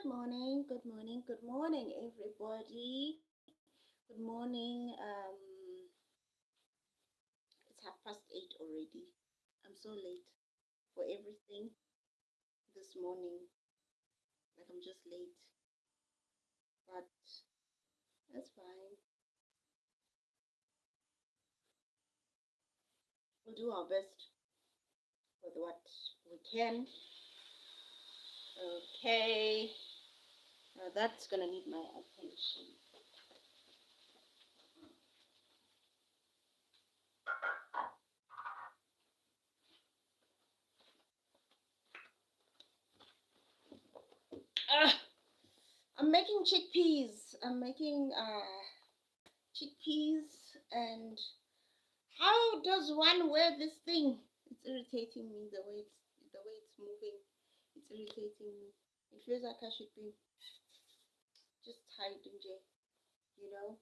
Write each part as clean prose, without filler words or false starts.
morning, good morning, good morning, everybody. Good morning. It's 8:30 already. I'm so late for everything this morning. Like I'm just late, but that's fine. We'll do our best with what we can. Okay. Now that's gonna need my attention. Ah, I'm making chickpeas. I'm making chickpeas and how does one wear this thing? It's irritating me the way it's moving. It's irritating me. It feels like I should be just tied in jail, you know?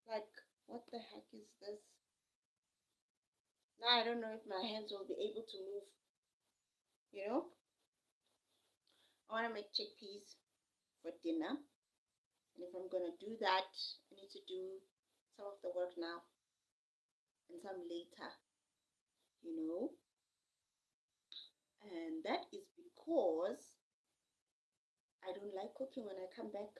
Like what the heck is this? Now I don't know if my hands will be able to move, you know? I wanna make chickpeas for dinner. And if I'm gonna do that, I need to do some of the work now and some later, you know? And that is because I don't like cooking when I come back.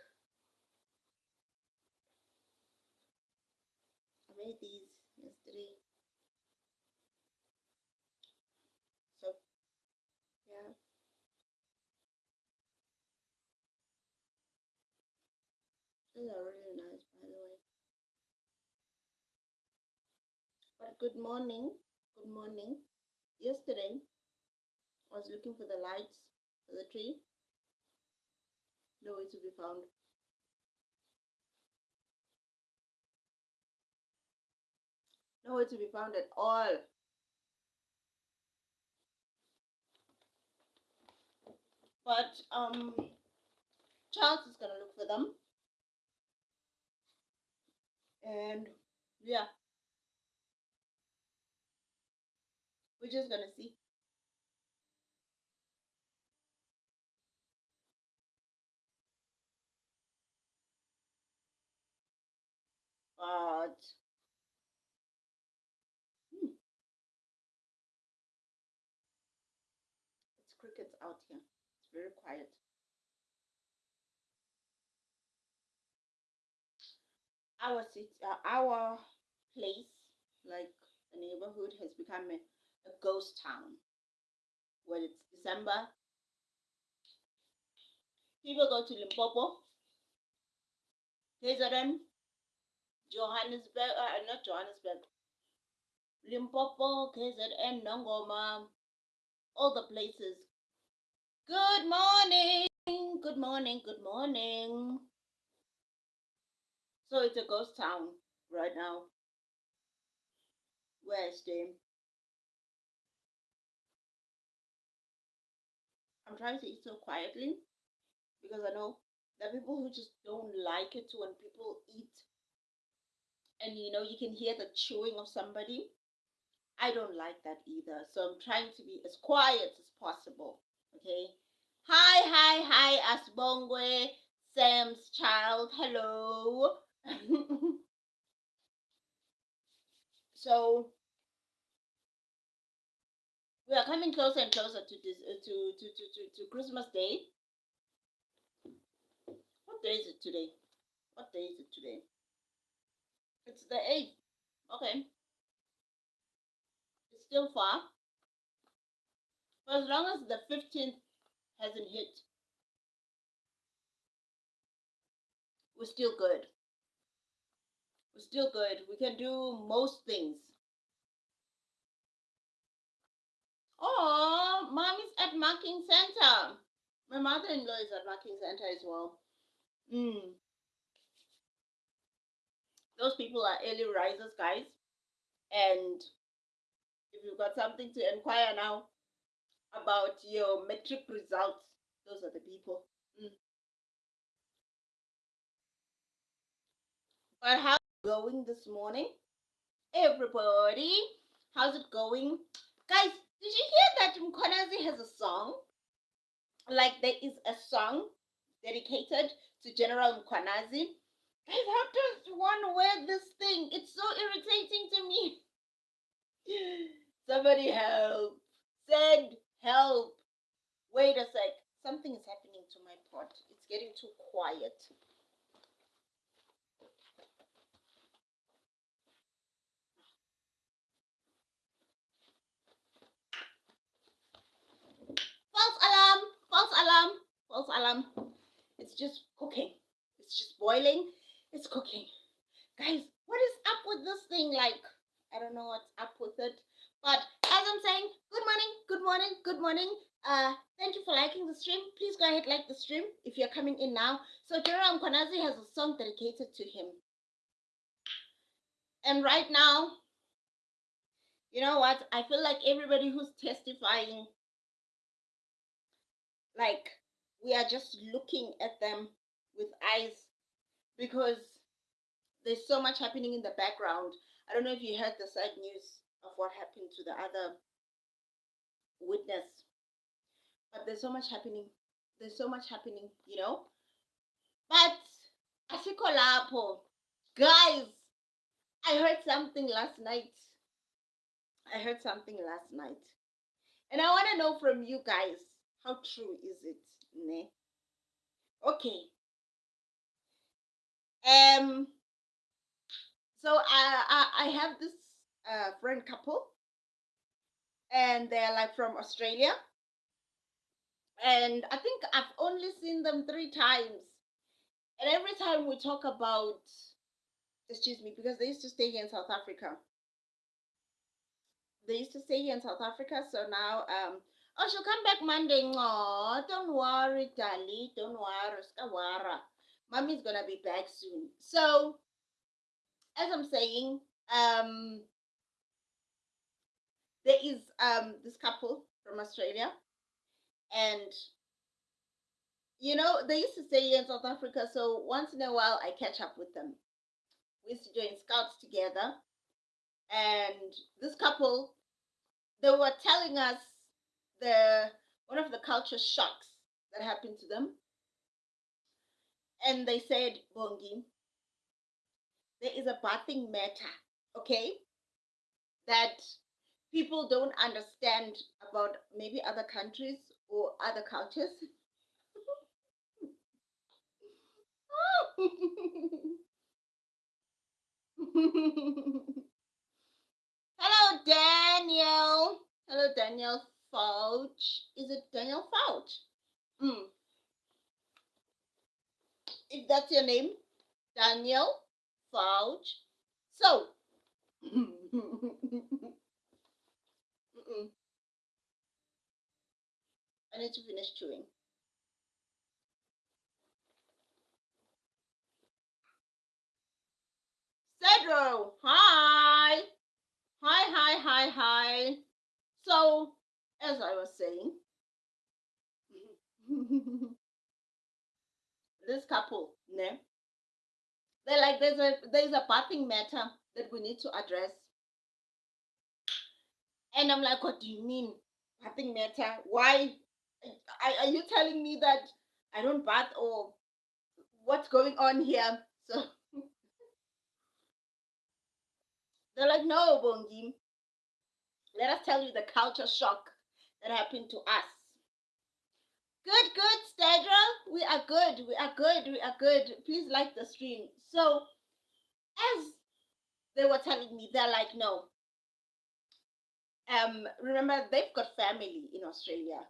I made these yesterday. So yeah, these are really nice by the way. But good morning. Good morning. Yesterday I was looking for the lights for the tree. Nowhere to be found. Nowhere to be found at all. But Charles is gonna look for them. And yeah, we're just gonna see. But hmm, it's crickets out here. It's very quiet. Our place, like the neighborhood, has become a ghost town. When it's December, people go to Limpopo, KZN, Johannesburg, not Johannesburg, Limpopo, KZN, Nongoma, all the places. Good morning, good morning, good morning. So it's a ghost town right now. Where I stay. I'm trying to eat so quietly because I know there are people who just don't like it when people eat and you can hear the chewing of somebody. I don't like that either. So I'm trying to be as quiet as possible. Okay. Hi, hi, hi, Asbongwe, Sam's child. Hello. So we are coming closer and closer to this to Christmas Day. What day is it today? What day is it today? It's the 8th. Okay. It's still far. But as long as the 15th hasn't hit, we're still good. We're still good. We can do most things. Oh, mommy's at marking center. My mother-in-law is at marking center as well. Mm. Those people are early risers, guys. And if you've got something to inquire now about your metric results, those are the people. Mm. But how's it going this morning? Everybody, how's it going? Guys, did you hear that Mkonazi has a song? Like there is a song dedicated to General Mkwanazi. Guys, how does one wear this thing? It's so irritating to me. Somebody help. Send help. Wait a sec. Something is happening to my pot. It's getting too quiet. False alarm. False alarm. False alarm. It's just cooking. It's just boiling. It's cooking. Guys, what is up with this thing? Like, I don't know what's up with it. But as I'm saying, good morning, good morning, good morning. Thank you for liking the stream. Please go ahead, like the stream if you're coming in now. So General Mkwanazi has a song dedicated to him. And right now, you know what? I feel like everybody who's testifying, like, we are just looking at them with eyes because there's so much happening in the background. I don't know if you heard the sad news of what happened to the other witness, but there's so much happening. There's so much happening, you know. But asikho lapho, guys. I heard something last night. I heard something last night, and I want to know from you guys how true is it, ne? Okay. Um. So I have this friend couple, and they're like from Australia, and I think I've only seen them 3 times. And every time we talk about, excuse me, because they used to stay here in South Africa. They used to stay here in South Africa, so now, oh, she'll come back Monday. Oh, don't worry, Dali, don't worry, Skawara. Mommy's gonna be back soon. So, as I'm saying, um, there is this couple from Australia, and you know they used to stay here in South Africa. So once in a while, I catch up with them. We used to join scouts together, and this couple, they were telling us the one of the culture shocks that happened to them, and they said, Bongi, there is a bathing matter, okay, that people don't understand about maybe other countries or other cultures. Hello, Daniel. Hello, Daniel Fouch. Is it Daniel Fouch? Mm. If that's your name, Daniel Fouch. So, I need to finish chewing. Cedro, hi. Hi, hi, hi, hi. So, as I was saying, this couple, ne, they're like, there's a bathing matter that we need to address. And I'm like, what do you mean? Bathing matter? Why? Are you telling me that I don't bath or what's going on here? So they're like, no, Bongi. Let us tell you the culture shock that happened to us. Good, good, Stedra. We are good. We are good. We are good. Please like the stream. So, as they were telling me, they're like, no. Remember, they've got family in Australia,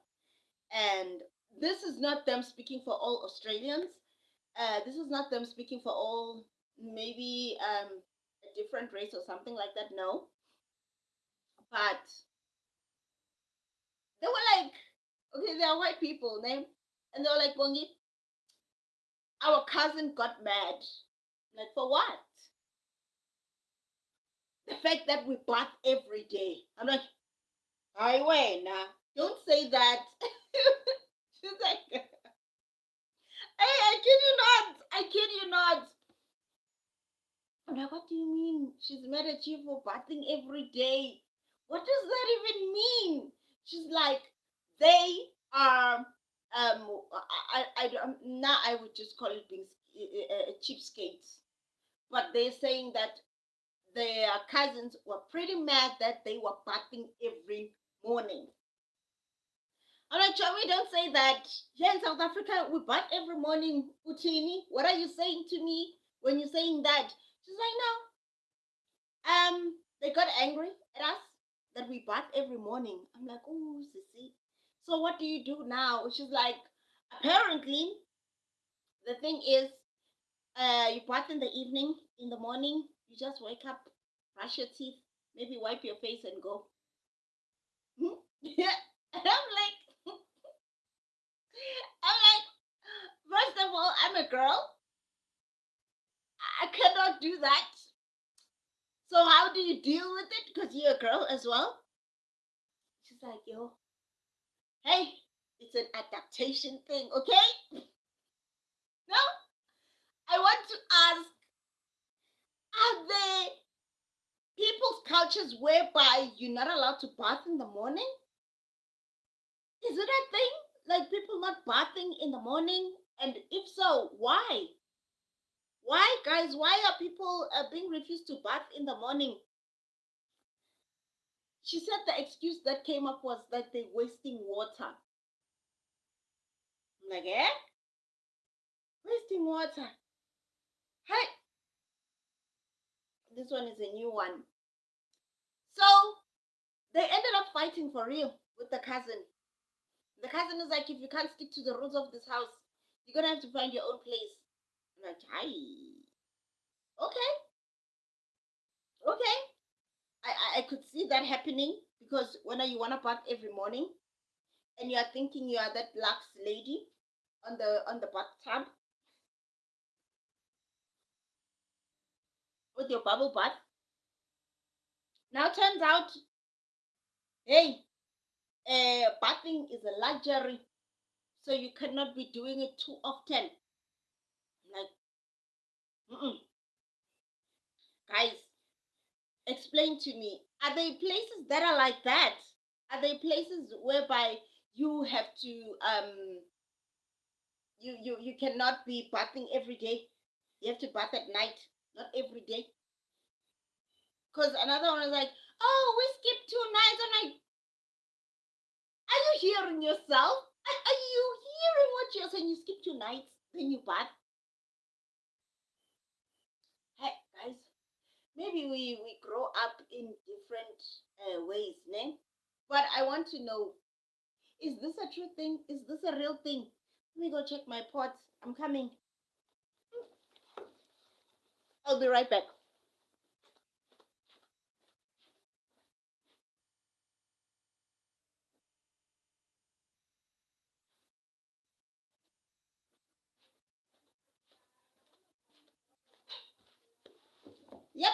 and this is not them speaking for all Australians. This is not them speaking for all, maybe a different race or something like that. No, but they were like, okay, they are white people, name, and they were like, Bongi, our cousin got mad. Like, for what? The fact that we bath every day. I'm like, I wait now. Don't say that. She's like, hey, I kid you not. I kid you not. I'm like, what do you mean? She's mad at you for bathing every day. What does that even mean? She's like, they are now I would just call it being cheapskates. But they're saying that their cousins were pretty mad that they were bathing every morning. I'm like, Chami, don't say that. Here in South Africa, we bath every morning. Utini, what are you saying to me when you're saying that? She's like, no. They got angry at us that we bath every morning. I'm like, oh, sissy. So what do you do now? She's like, apparently, the thing is, you bath in the evening, in the morning, you just wake up, brush your teeth, maybe wipe your face and go. Yeah. And I'm like, first of all, I'm a girl. I cannot do that. So how do you deal with it? Because you're a girl as well. She's like, yo, hey, it's an adaptation thing, okay? No, I want to ask, are there people's cultures whereby you're not allowed to bath in the morning? Is it a thing? Like people not bathing in the morning? And if so, why? Why, guys? Why are people being refused to bath in the morning? She said the excuse that came up was that they're wasting water. I'm like, eh? Wasting water. Hey, this one is a new one. So they ended up fighting for real with the cousin. The cousin is like, if you can't stick to the rules of this house, you're gonna have to find your own place. I'm like, hi. Okay, okay. I could see that happening because when you wanna bath every morning and you are thinking you are that lax lady on the bathtub with your bubble bath. Now turns out, hey, bathing is a luxury, so you cannot be doing it too often. Like, mm-mm. Guys, explain to me, are there places that are like that? Are there places whereby you have to you cannot be bathing every day? You have to bath at night, not every day. Because another one is like, oh, we skipped 2 nights. I'm like, are you hearing yourself? Are you hearing what you're saying? You skip 2 nights, then you bath. Hey guys, maybe we grow up in different ways, ne? But I want to know, is this a true thing? Is this a real thing? Let me go check my pots. I'm coming. I'll be right back. Yep,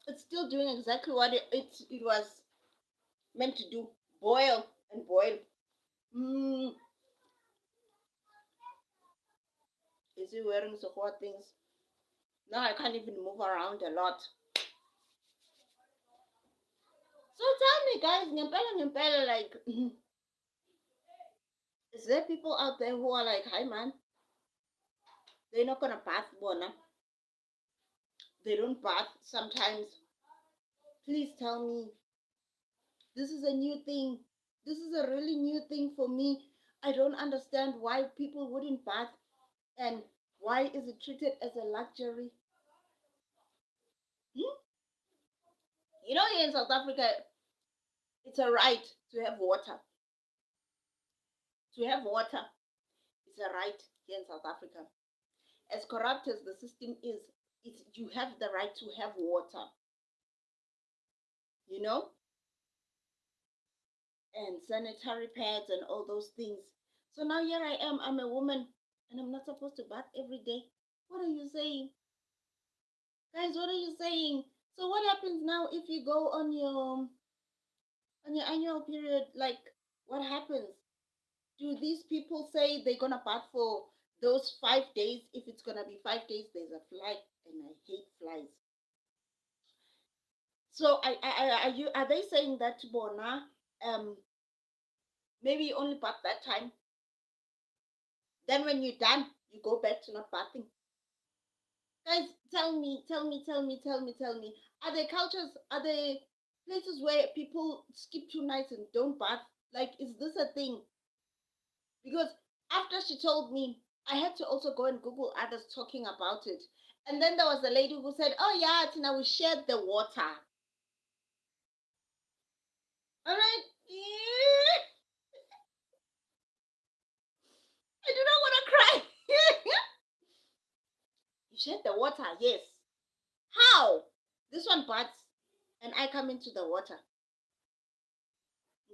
it's still doing exactly what it was meant to do. Boil and boil. Mm, is he wearing support things? Now I can't even move around a lot. So tell me, guys, ngempela, like, is there people out there who are like, hi, man, they're not gonna bath, bona? They don't bath sometimes. Please tell me. This is a new thing. This is a really new thing for me. I don't understand why people wouldn't bath and why is it treated as a luxury? Hmm? You know, here in South Africa, it's a right to have water. To have water is a right here in South Africa. As corrupt as the system is, you have the right to have water, you know, and sanitary pads and all those things. So now here I am, I'm a woman, and I'm not supposed to bath every day. What are you saying? Guys, what are you saying? So what happens now if you go on your annual period? Like, what happens? Do these people say they're gonna bath for those 5 days? If it's gonna be 5 days, there's a fly, and I hate flies. So are they saying that Bona maybe only bath that time? Then when you're done, you go back to not bathing. Guys, tell me. Are there cultures, are there places where people skip 2 nights and don't bath? Like, is this a thing? Because after she told me, I had to also go and Google others talking about it. And then there was a lady who said, "Oh yeah, Tina, we shared the water." I'm like, yeah, I do not want to cry. You shared the water, yes. How? This one baths, and I come into the water.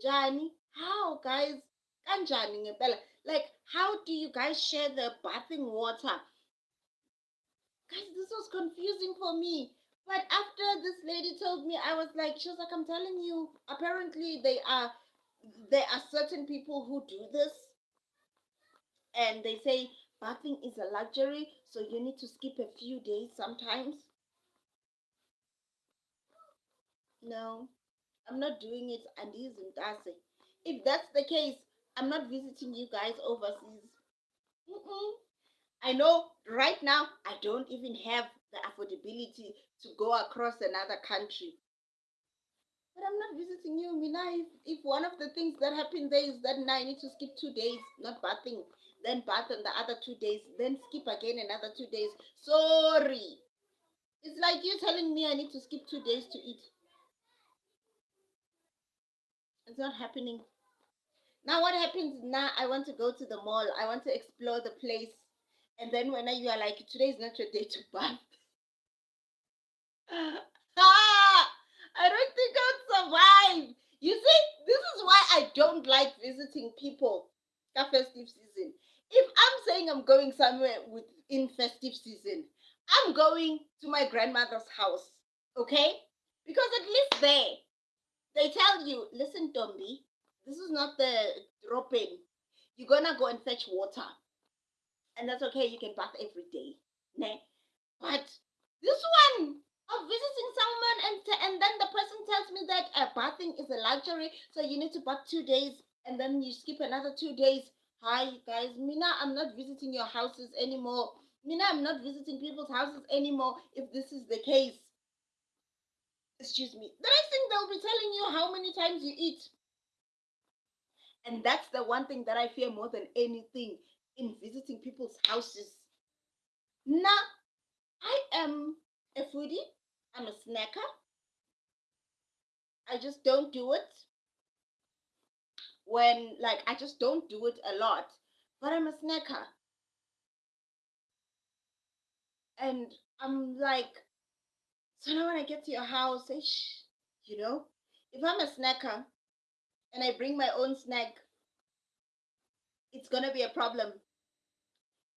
Njani? How, guys? Kanjani ngempela? Like, how do you guys share the bathing water? Guys, this was confusing for me. But after this lady told me, I was like, she was like, I'm telling you, apparently there are certain people who do this, and they say bathing is a luxury, so you need to skip a few days sometimes. No, I'm not doing it, and isn't Ntase. If that's the case, I'm not visiting you guys overseas. Mm-mm. I know right now I don't even have the affordability to go across another country. But I'm not visiting you, Mina. If one of the things that happen there is that now I need to skip 2 days, not bathing, then bath on the other 2 days, then skip again another 2 days. Sorry. It's like you telling me I need to skip 2 days to eat. It's not happening. Now what happens now? I want to go to the mall. I want to explore the place. And then when you are like, today is not your day to bath. I don't think I'll survive. You see, this is why I don't like visiting people at festive season. If I'm saying I'm going somewhere within festive season, I'm going to my grandmother's house, okay? Because at least there, they tell you, listen, Dombi, this is not the drop in. You're gonna go and fetch water, and that's okay. You can bath every day, ne? But this one of visiting someone and then the person tells me that bathing is a luxury, so you need to bath 2 days and then you skip another 2 days. Hi guys, Mina, I'm not visiting your houses anymore. Mina, I'm not visiting people's houses anymore. If this is the case, excuse me. The next thing they'll be telling you how many times you eat, and that's the one thing that I fear more than anything in visiting people's houses. Now, I am a foodie. I'm a snacker. I just don't do it when, like, I just don't do it a lot. But I'm a snacker. And I'm like, so now when I get to your house, ish, you know, if I'm a snacker and I bring my own snack, it's going to be a problem.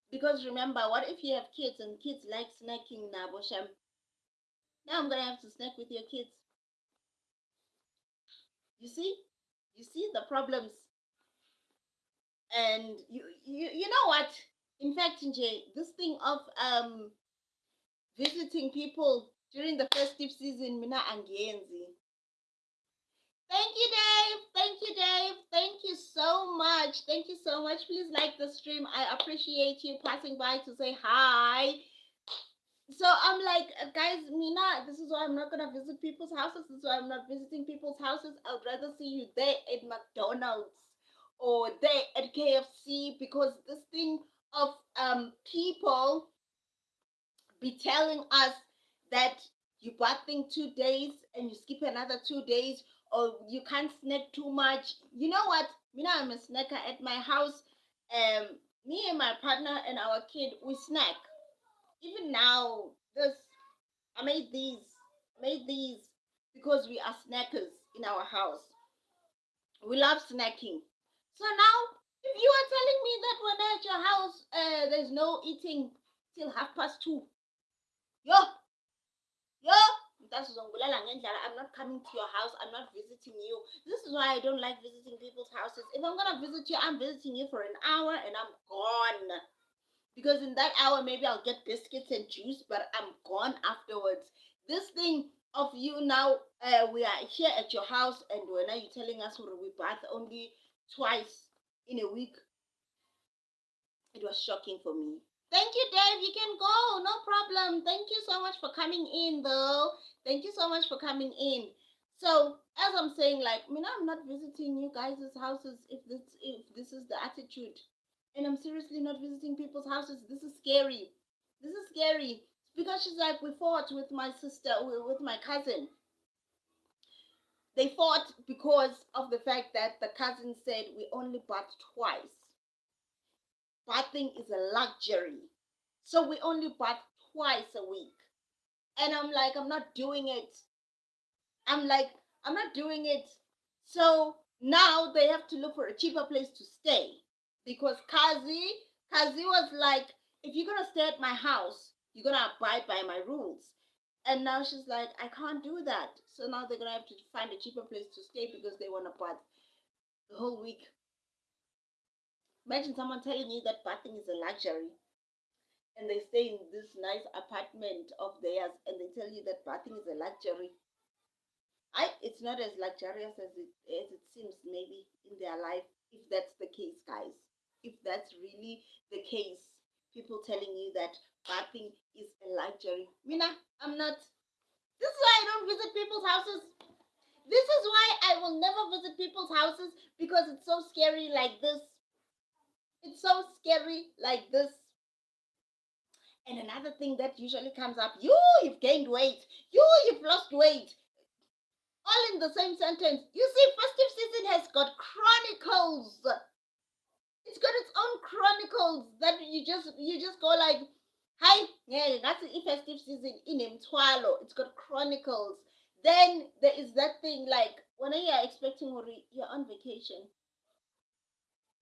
Because remember, what if you have kids and kids like snacking now, Bosham? Now I'm going to have to snack with your kids. You see? You see the problems. And you know what? In fact, Nje, this thing of visiting people during the festive season, mina angiyenzi. Thank you, Dave. Thank you, Dave. Thank you so much. Thank you so much. Please like the stream. I appreciate you passing by to say hi. So I'm like, guys, Mina, this is why I'm not gonna visit people's houses. This is why I'm not visiting people's houses. I'd rather see you there at McDonald's or there at KFC, because this thing of people be telling us that you bathing 2 days and you skip another 2 days, or you can't snack too much. You know what? Me now, I'm a snacker at my house. Me and my partner and our kid, we snack. Even now, this I made these because we are snackers in our house. We love snacking. So now, if you are telling me that when at your house, there's no eating till 2:30, yo, Yo, I'm not coming to your house. I'm not visiting you. This is why I don't like visiting people's houses. If I'm gonna visit you, I'm visiting you for an hour and I'm gone. Because in that hour, maybe I'll get biscuits and juice, but I'm gone afterwards. This thing of you now, we are here at your house, and when are you telling us we bath only twice in a week? It was shocking for me. Thank you, Dave. You can go. No problem. Thank you so much for coming in, though. Thank you so much for coming in. So, as I'm saying, like, I mean, I'm not visiting you guys' houses if this is the attitude, and I'm seriously not visiting people's houses. This is scary. This is scary because she's like, we fought with my sister, with my cousin. They fought because of the fact that the cousin said we only bath twice. Bathing is a luxury. So we only bath twice a week. And I'm like, I'm not doing it. I'm like, I'm not doing it. So now they have to look for a cheaper place to stay. Because Kazi was like, if you're gonna stay at my house, you're gonna abide by my rules. And now she's like, I can't do that. So now they're gonna have to find a cheaper place to stay because they wanna bath the whole week. Imagine someone telling you that bathing is a luxury and they stay in this nice apartment of theirs and they tell you that bathing is a luxury. It's not as luxurious as it seems maybe in their life, if that's the case, guys. If that's really the case, people telling you that bathing is a luxury. Mina, I'm not. This is why I don't visit people's houses. This is why I will never visit people's houses because it's so scary like this. It's so scary like this. And another thing that usually comes up, you've gained weight. You've lost weight. All in the same sentence. You see, festive season has got chronicles. It's got its own chronicles that you just go like, hi, yeah, that's the festive season in Mtwalo. It's got chronicles. Then there is that thing like when you are expecting you're on vacation,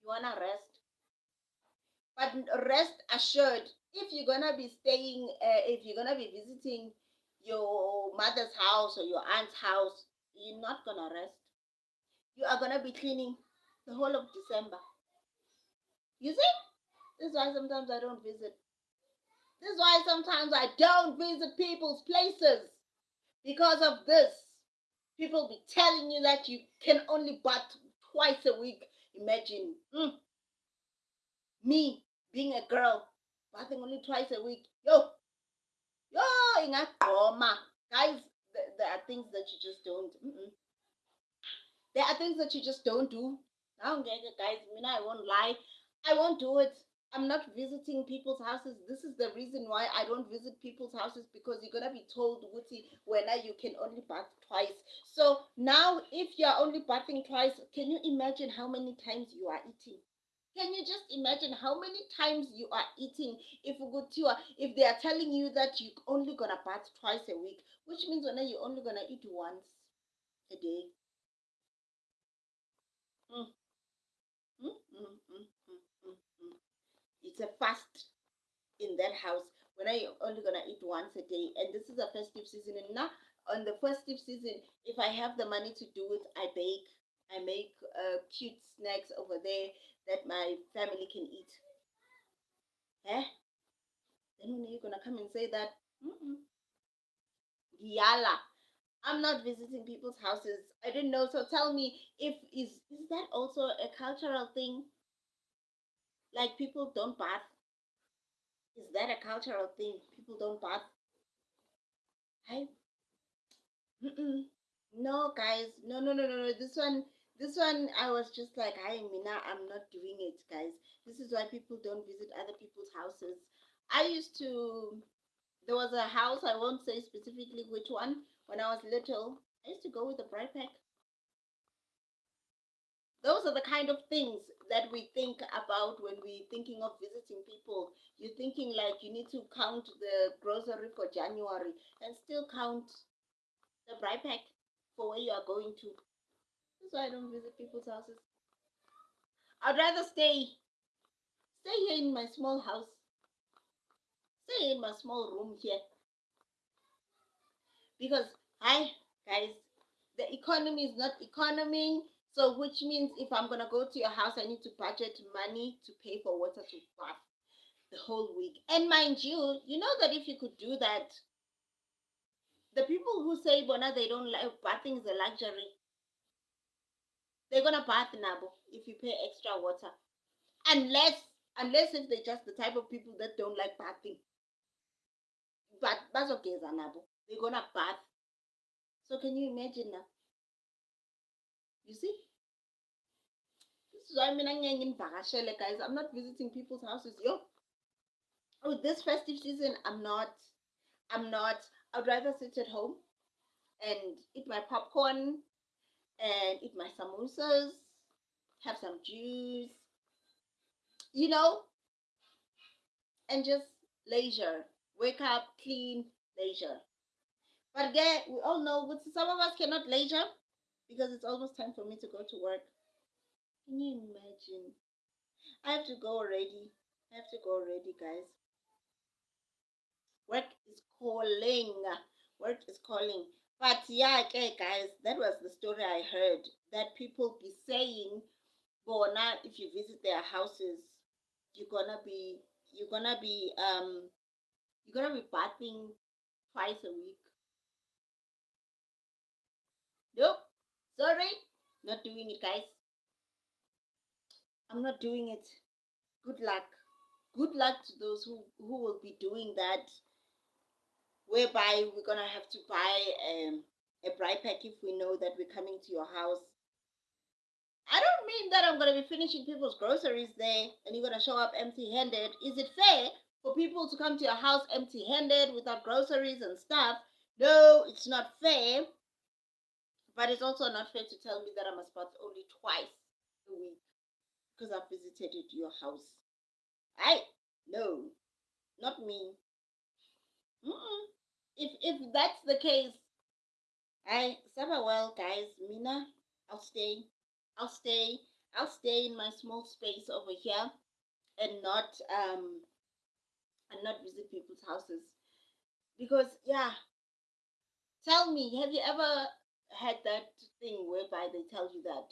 you wanna rest, but rest assured, if you're gonna be staying, if you're gonna be visiting your mother's house or your aunt's house, you're not gonna rest. You are gonna be cleaning the whole of December. You see? This is why sometimes I don't visit. This is why sometimes I don't visit people's places because of this. People be telling you that you can only bath twice a week. Imagine me being a girl bathing only twice a week. Yo, ingagoma. Guys, there are things that you just don't. There are things that you just don't do. I don't get it, guys. I mean, I won't lie. I won't do it. I'm not visiting people's houses. This is the reason why I don't visit people's houses because you're gonna be told, Wuti, when you can only bath twice. So now, if you're only bathing twice, can you imagine how many times you are eating? Can you just imagine how many times you are eating if they are telling you that you're only gonna bath twice a week, which means when you're only gonna eat once a day. Mm, mm, mm, mm, mm, mm, mm. It's a fast in that house when I only gonna eat once a day, and this is a festive season. And now on the festive season, if I have the money to do it, I bake. I make cute snacks over there that my family can eat. Eh? Then when are you gonna come and say that? Yala, I'm not visiting people's houses. I didn't know. So tell me, if is that also a cultural thing? Like people don't bath. Is that a cultural thing? People don't bath. I Mm-mm. No, guys. No, no, no, no, no. This one, I was just like, hi, Mina, I'm not doing it, guys. This is why people don't visit other people's houses. I used to, there was a house, I won't say specifically which one, when I was little. I used to go with a bride pack. Those are the kind of things that we think about when we're thinking of visiting people. You're thinking like you need to count the grocery for January and still count the bride pack for where you are going to. That's why I don't visit people's houses. I'd rather stay here in my small house, stay in my small room here. Because hi guys, the economy is not economy. So which means if I'm gonna go to your house, I need to budget money to pay for water to bath the whole week. And mind you, you know that if you could do that, the people who say Bona they don't like bathing is a luxury, they're gonna bath Nabo if you pay extra water. Unless Unless if they're just the type of people that don't like bathing. But bazogeza nabo. They're gonna bath. So can you imagine now? You see? This is why I'm in guys. I'm not visiting people's houses. Yo, oh, this festive season, I'm not. I'm not. I'd rather sit at home and eat my popcorn and eat my samosas, have some juice, you know, and just leisure. Wake up, clean, leisure. But again, we all know some of us cannot leisure because it's almost time for me to go to work. Can you imagine? I have to go already. I have to go already, guys. Work is calling. Work is calling. But yeah, okay, guys, that was the story I heard that people be saying, but now if you visit their houses, you're gonna be you're gonna be um you're gonna be bathing twice a week. Nope. Sorry, not doing it, guys. I'm not doing it. Good luck. Good luck to those who will be doing that, whereby we're gonna have to buy a bride pack if we know that we're coming to your house. I don't mean that I'm gonna be finishing people's groceries there and you're gonna show up empty-handed. Is it fair for people to come to your house empty-handed without groceries and stuff? No, it's not fair. But it's also not fair to tell me that I must bath only twice a week because I've visited your house. I no, not me. Mm-mm. If that's the case, I suffer well, guys. Mina, I'll stay. I'll stay. I'll stay in my small space over here and not visit people's houses because yeah. Tell me, have you ever had that thing whereby they tell you that?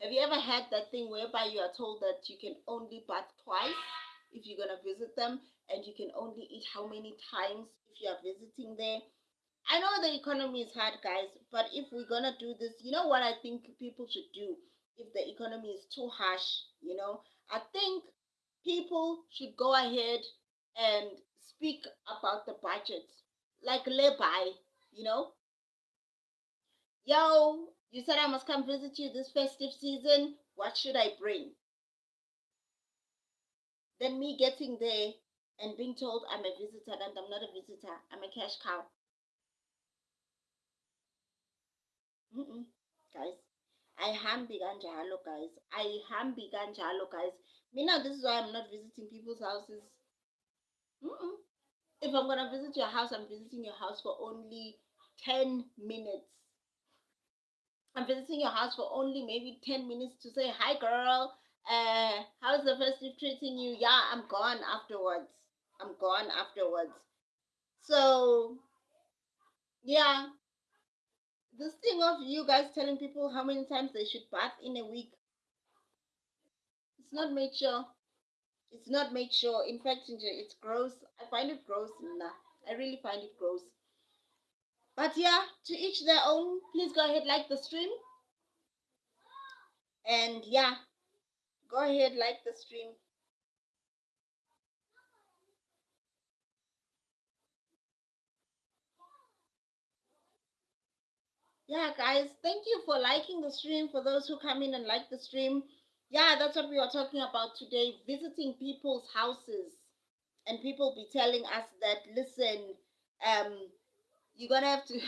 Have you ever had that thing whereby you are told that you can only bath twice if you're gonna visit them, and you can only eat how many times if you are visiting there? I know the economy is hard, guys, but if we're gonna do this, you know what I think people should do if the economy is too harsh, I think people should go ahead and speak about the budget. Like lay you know. Yo, you said I must come visit you this festive season. What should I bring? Then me getting there and being told I'm a visitor and I'm not a visitor. I'm a cash cow. Mm-mm. Guys, ayihambi kanjalo, guys. Ayihambi kanjalo, guys. Me now, this is why I'm not visiting people's houses. Mm-mm. If I'm gonna visit your house, I'm visiting your house for only 10 minutes. I'm visiting your house for only maybe 10 minutes to say, hi, girl. How's the festive treating you? Yeah, I'm gone afterwards. I'm gone afterwards. So, yeah, this thing of you guys telling people how many times they should bath in a week, it's not made sure. It's not made sure. In fact, it's gross. I find it gross. Nah, I really find it gross. But yeah, to each their own. Please go ahead, like the stream. And yeah, go ahead, like the stream. Yeah, guys, thank you for liking the stream. For those who come in and like the stream, yeah, that's what we are talking about today, visiting people's houses. And people be telling us that, listen, um, you're gonna have to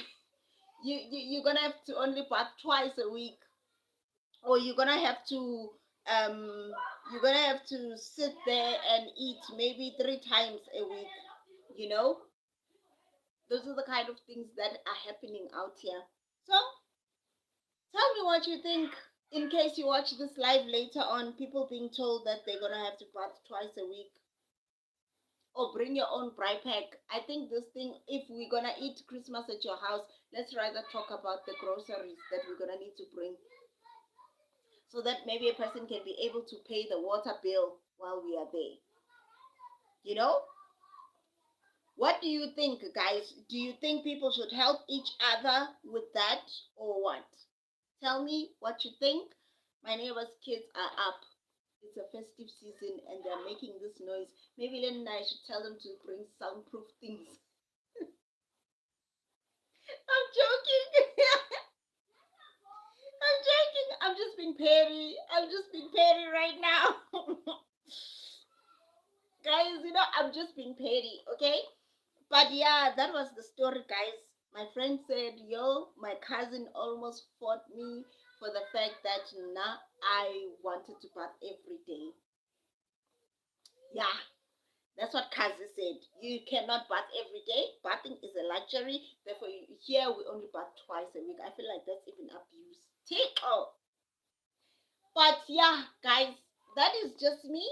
you're gonna have to only bath twice a week, or um you're gonna have to sit there and eat maybe 3 times a week. You know, those are the kind of things that are happening out here. So tell me what you think. In case you watch this live later on, people being told that they're gonna have to bath twice a week, or bring your own bride pack. I think this thing, if we're gonna eat Christmas at your house, let's rather talk about the groceries that we're gonna need to bring, so that maybe a person can be able to pay the water bill while we are there. You know? What do you think, guys? Do you think people should help each other with that, or what? Tell me what you think. My neighbor's kids are up. it's a festive season and they're making this noise. Maybe Len and I should tell them to bring soundproof things. I'm joking. I'm joking. I'm just being petty. I'm just being petty right now. Guys, I'm just being petty, okay? But yeah, that was the story, guys. My friend said, yo, my cousin almost fought me for the fact that nah, I wanted to bath every day. Yeah, that's what Kazi said. You cannot bath every day. Bathing is a luxury. Therefore, here we only bath twice a week. I feel like that's even abuse. Tickle. But yeah, guys, that is just me.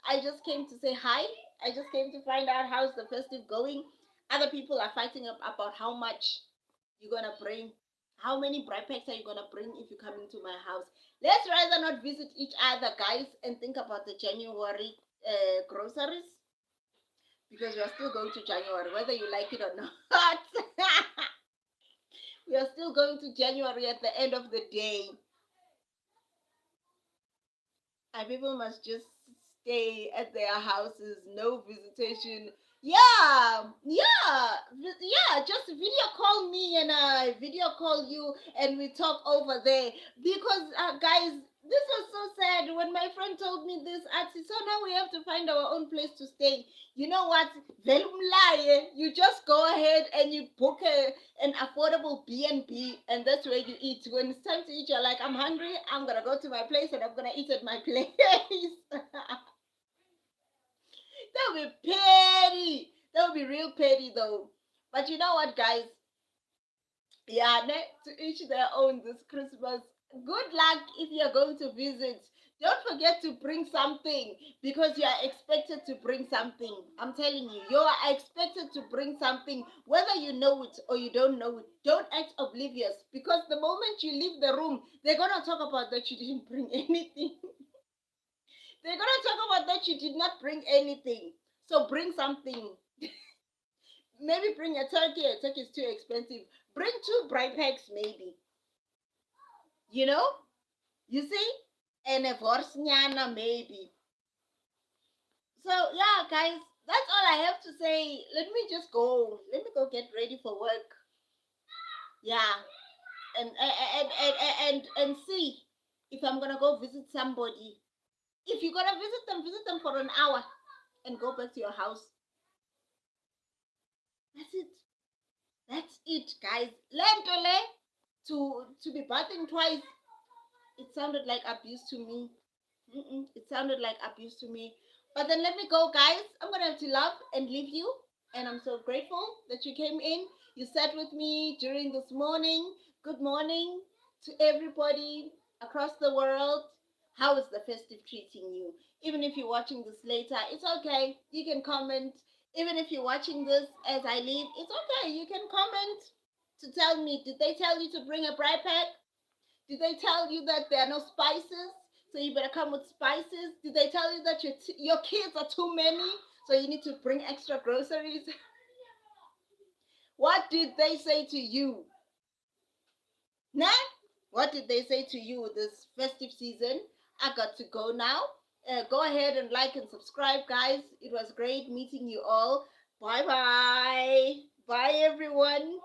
I just came to say hi. I just came to find out how's the festive going. Other people are fighting about how much you're gonna bring. How many bride packs are you gonna bring if you come into my house? Let's rather not visit each other, guys, and think about the January groceries because we are still going to January, whether you like it or not. We are still going to January at the end of the day. And people must just stay at their houses, no visitation. Yeah, yeah, yeah. Just video call me and I video call you, and we talk over there. Because guys, this was so sad when my friend told me this. So now we have to find our own place to stay. You know what? Velumlaye, you just go ahead and you book an affordable B&B, and that's where you eat. When it's time to eat, you're like, I'm hungry, I'm gonna go to my place and I'm gonna eat at my place. That would be petty. That would be real petty though. But you know what, guys? Yeah, to each their own this Christmas. Good luck if you're going to visit. Don't forget to bring something because you are expected to bring something. I'm telling you, you are expected to bring something, whether you know it or you don't know it. Don't act oblivious because the moment you leave the room, they're going to talk about that you didn't bring anything. They're going to talk about that you did not bring anything. So bring something. Maybe bring a turkey. A turkey is too expensive. Bring 2 bride packs, maybe. You know? You see? And a vorsnyana, maybe. So, yeah, guys, that's all I have to say. Let me just go. Let me go get ready for work. Yeah. And see if I'm going to go visit somebody. If you're going to visit them for an hour and go back to your house. That's it. That's it, guys. Lentole to be bathing twice. It sounded like abuse to me. It sounded like abuse to me. But then let me go, guys. I'm gonna have to love and leave you. And I'm so grateful that you came in. You sat with me during this morning. Good morning to everybody across the world. How is the festive treating you? Even if you're watching this later, it's okay. You can comment. Even if you're watching this as I leave, it's okay. You can comment to tell me, did they tell you to bring a bride pack? Did they tell you that there are no spices? So you better come with spices. Did they tell you that your kids are too many? So you need to bring extra groceries? What did they say to you? Nah? What did they say to you this festive season? I got to go now. Go ahead and like and subscribe, guys. It was great meeting you all. Bye bye. Bye, everyone.